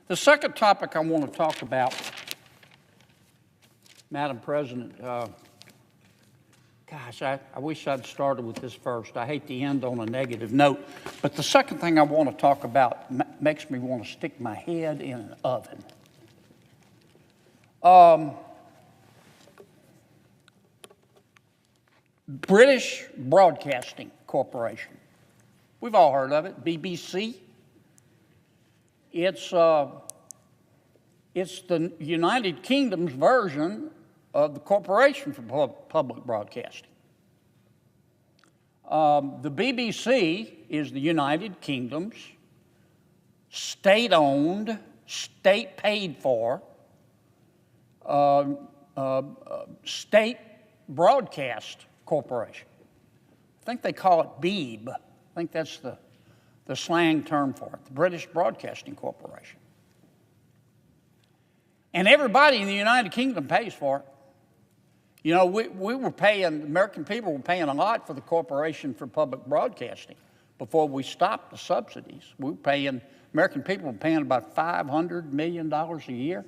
The second topic I want to talk about, Madam President, I wish I'd started with this first. I hate to end on a negative note, but the second thing I want to talk about makes me want to stick my head in an oven. British Broadcasting Corporation. We've all heard of it, BBC. It's the United Kingdom's version of the Corporation for Public Broadcasting. The BBC is the United Kingdom's state-owned, state-paid-for, state broadcast corporation. I think they call it BEEB. I think that's the slang term for it, the British Broadcasting Corporation. And everybody in the United Kingdom pays for it. You know, we were paying, American people were paying a lot for the Corporation for Public Broadcasting before we stopped the subsidies. American people were paying about $500 million a year.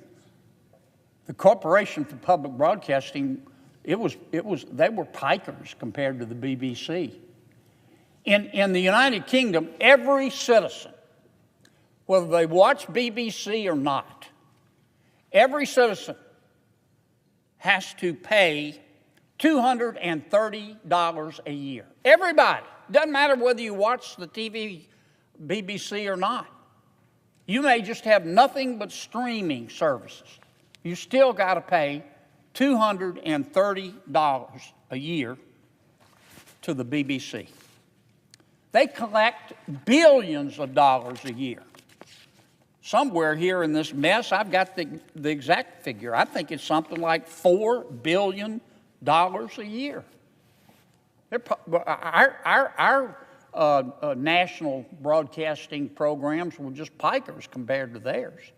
The Corporation for Public Broadcasting, they were pikers compared to the BBC. In the United Kingdom, every citizen, whether they watch BBC or not, every citizen has to pay $230 a year. Everybody. Doesn't matter whether you watch the TV, BBC or not. You may just have nothing but streaming services. You still got to pay $230 a year to the BBC. They collect billions of dollars a year. Somewhere here in this mess, I've got the exact figure. I think it's something like $4 billion a year. Our national broadcasting programs were just pikers compared to theirs.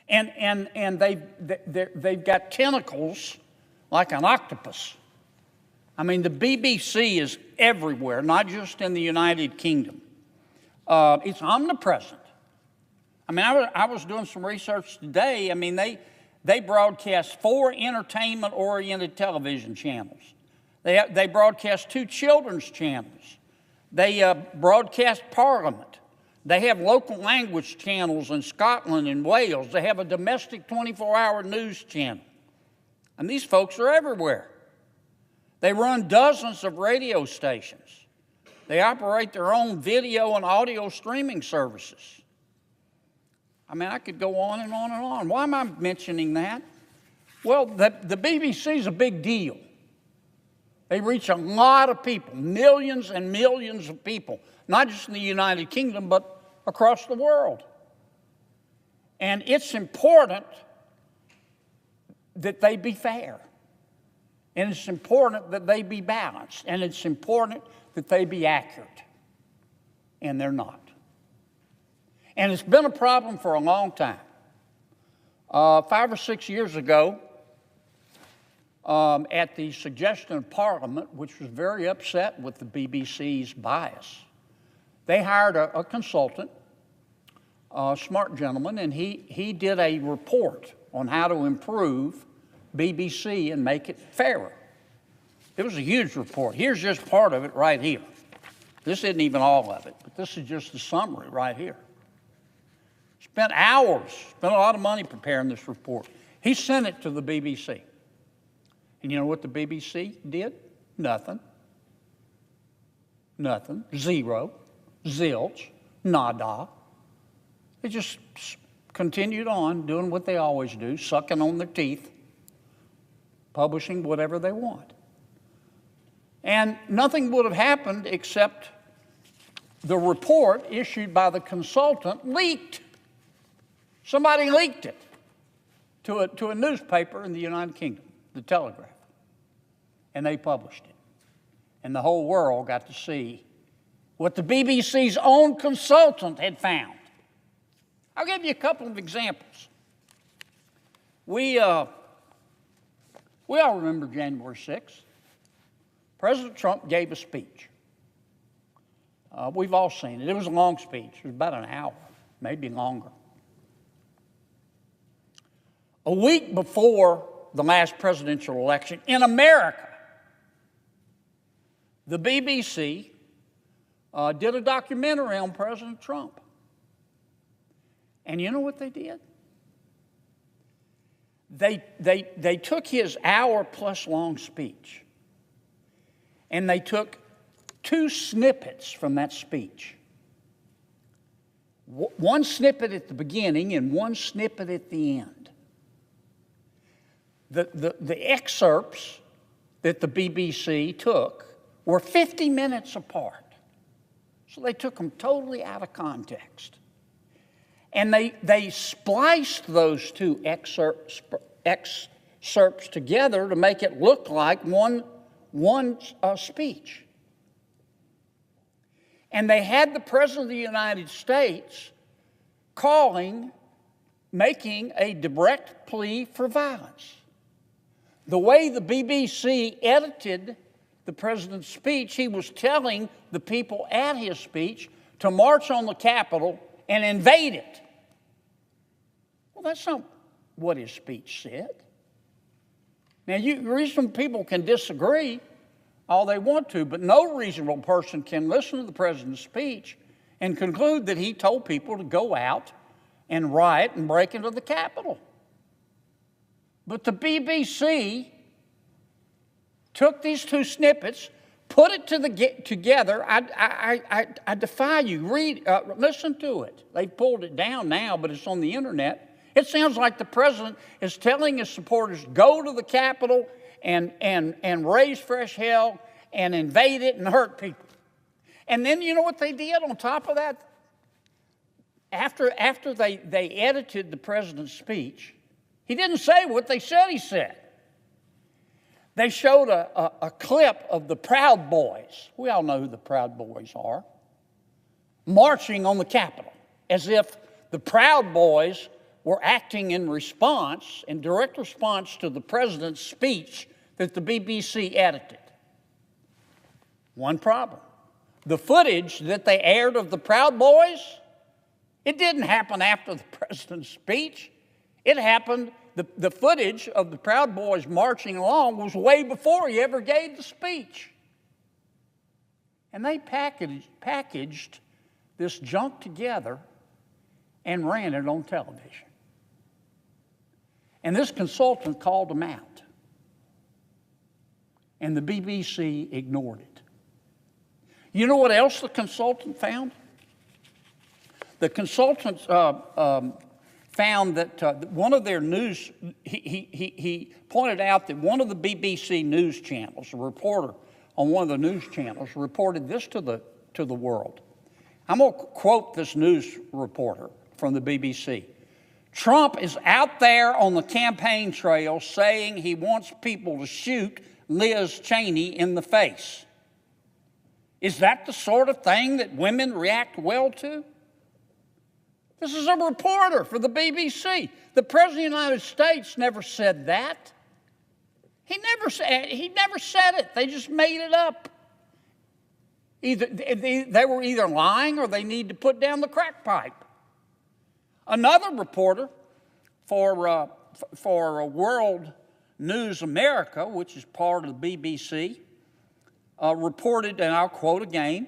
And they've got tentacles like an octopus. I mean, the BBC is everywhere, not just in the United Kingdom. It's omnipresent. I mean, I was doing some research today. I mean, they broadcast 4 entertainment-oriented television channels. They broadcast 2 children's channels. They broadcast Parliament. They have local language channels in Scotland and Wales. They have a domestic 24-hour news channel. And these folks are everywhere. They run dozens of radio stations. They operate their own video and audio streaming services. I mean, I could go on and on and on. Why am I mentioning that? Well, the BBC is a big deal. They reach a lot of people, millions and millions of people, not just in the United Kingdom, but across the world. And it's important that they be fair. And it's important that they be balanced. And it's important that they be accurate. And they're not. And it's been a problem for a long time. 5 or 6 years ago, at the suggestion of Parliament, which was very upset with the BBC's bias, they hired a consultant, a smart gentleman, and he did a report on how to improve BBC and make it fairer. It was a huge report. Here's just part of it right here. This isn't even all of it, but this is just the summary right here. Spent hours, spent a lot of money preparing this report. He sent it to the BBC. And you know what the BBC did? Nothing. Nothing. Zero. Zilch. Nada. They just continued on doing what they always do, sucking on their teeth, publishing whatever they want. And nothing would have happened except the report issued by the consultant leaked. Somebody leaked it to a newspaper in the United Kingdom, the Telegraph. And they published it. And the whole world got to see what the BBC's own consultant had found. I'll give you a couple of examples. We all remember January 6th. President Trump gave a speech. We've all seen it. It was a long speech. It was about an hour. maybe longer. A week before the last presidential election in America, the BBC did a documentary on President Trump. And you know what they did? They took his hour-plus long speech, and they took 2 snippets from that speech. One snippet at the beginning and one snippet at the end. The excerpts that the BBC took were 50 minutes apart. So they took them totally out of context. And they spliced those 2 excerpts together to make it look like one speech. And they had the President of the United States making a direct plea for violence. The way the BBC edited the President's speech, he was telling the people at his speech to march on the Capitol and invade it. Well, that's not what his speech said. Now, reasonable people can disagree all they want to, but no reasonable person can listen to the President's speech and conclude that he told people to go out and riot and break into the Capitol. But the BBC took these 2 snippets, put it together. I defy you. Listen to it. They've pulled it down now, but it's on the internet. It sounds like the president is telling his supporters, go to the Capitol and raise fresh hell and invade it and hurt people. And then you know what they did on top of that? After they edited the president's speech, he didn't say what they said he said. They showed a clip of the Proud Boys. We all know who the Proud Boys are. Marching on the Capitol, as if the Proud Boys were acting in direct response to the president's speech that the BBC edited. One problem. The footage that they aired of the Proud Boys, it didn't happen after the president's speech. It happened, the footage of the Proud Boys marching along was way before he ever gave the speech. And they packaged this junk together and ran it on television. And this consultant called them out. And the BBC ignored it. You know what else the consultant found? The consultant found that one of their news, he pointed out that one of the BBC news channels, a reporter on one of the news channels, reported this to the world. I'm going to quote this news reporter from the BBC. Trump is out there on the campaign trail saying he wants people to shoot Liz Cheney in the face. Is that the sort of thing that women react well to? This is a reporter for the BBC. The President of the United States never said that. He never said it. They just made it up. They were either lying or they need to put down the crack pipe. Another reporter for World News America, which is part of the BBC, reported, and I'll quote again,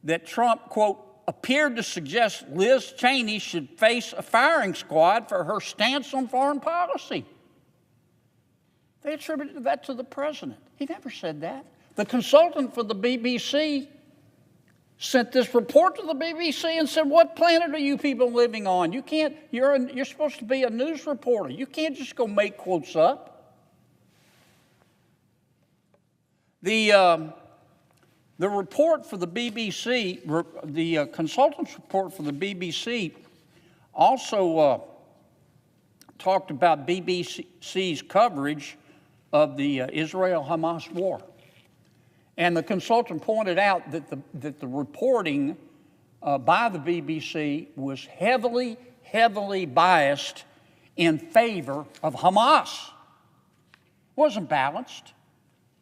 that Trump, quote, appeared to suggest Liz Cheney should face a firing squad for her stance on foreign policy. They attributed that to the president. He never said that. The consultant for the BBC sent this report to the BBC and said, what planet are you people living on? You can't, you're supposed to be a news reporter. You can't just go make quotes up. The report for the BBC, the consultant's report for the BBC also talked about BBC's coverage of the Israel-Hamas war. And the consultant pointed out that the reporting by the BBC was heavily biased in favor of Hamas. It wasn't balanced.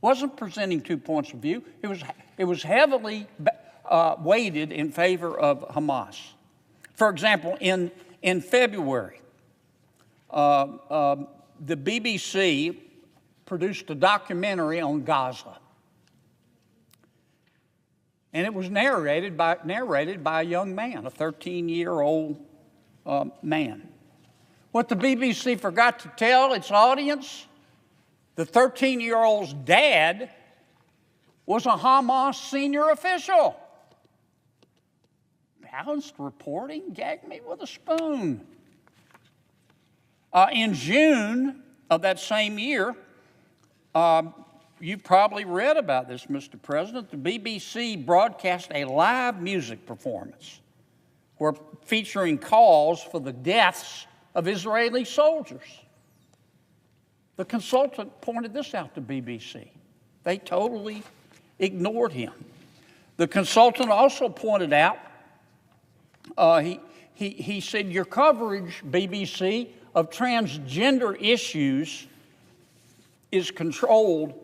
Wasn't presenting 2 points of view. It was heavily weighted in favor of Hamas. For example, in February, the BBC produced a documentary on Gaza. And it was narrated by a young man, a 13-year-old man. What the BBC forgot to tell its audience, the 13-year-old's dad was a Hamas senior official. Balanced reporting? Gag me with a spoon. In June of that same year, you've probably read about this, Mr. President. The BBC broadcast a live music performance featuring calls for the deaths of Israeli soldiers. The consultant pointed this out to BBC. They totally ignored him. The consultant also pointed out, he said, your coverage, BBC, of transgender issues is completely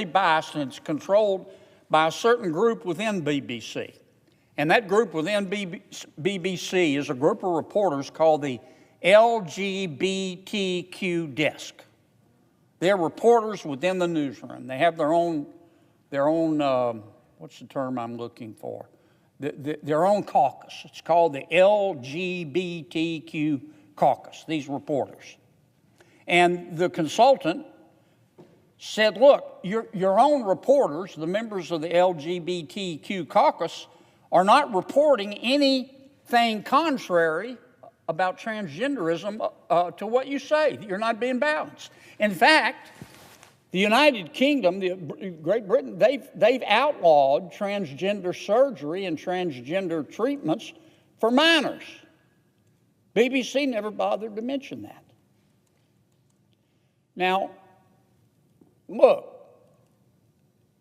biased, and it's controlled by a certain group within BBC. And that group within BBC is a group of reporters called the LGBTQ desk. They're reporters within the newsroom. They have their own what's the term I'm looking for? Their own caucus. It's called the LGBTQ caucus, these reporters. And the consultant said, look, your own reporters, the members of the LGBTQ caucus, are not reporting anything contrary about transgenderism to what you say. You're not being balanced. In fact, the United Kingdom, Great Britain, they've outlawed transgender surgery and transgender treatments for minors. BBC never bothered to mention that. Now, look,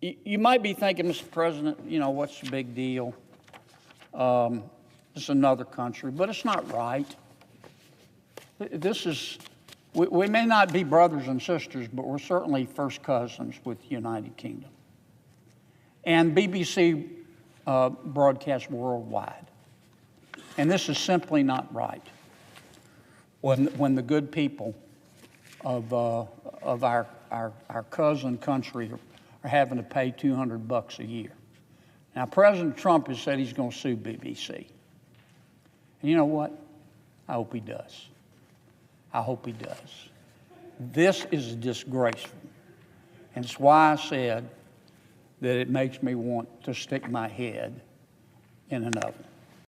you might be thinking, Mr. President, what's the big deal? It's another country, but it's not right. We may not be brothers and sisters, but we're certainly first cousins with the United Kingdom. And BBC broadcasts worldwide. And this is simply not right. When the good people of our cousin country are having to pay $200 a year. Now, President Trump has said he's going to sue BBC. And you know what? I hope he does. I hope he does. This is disgraceful. And it's why I said that it makes me want to stick my head in an oven.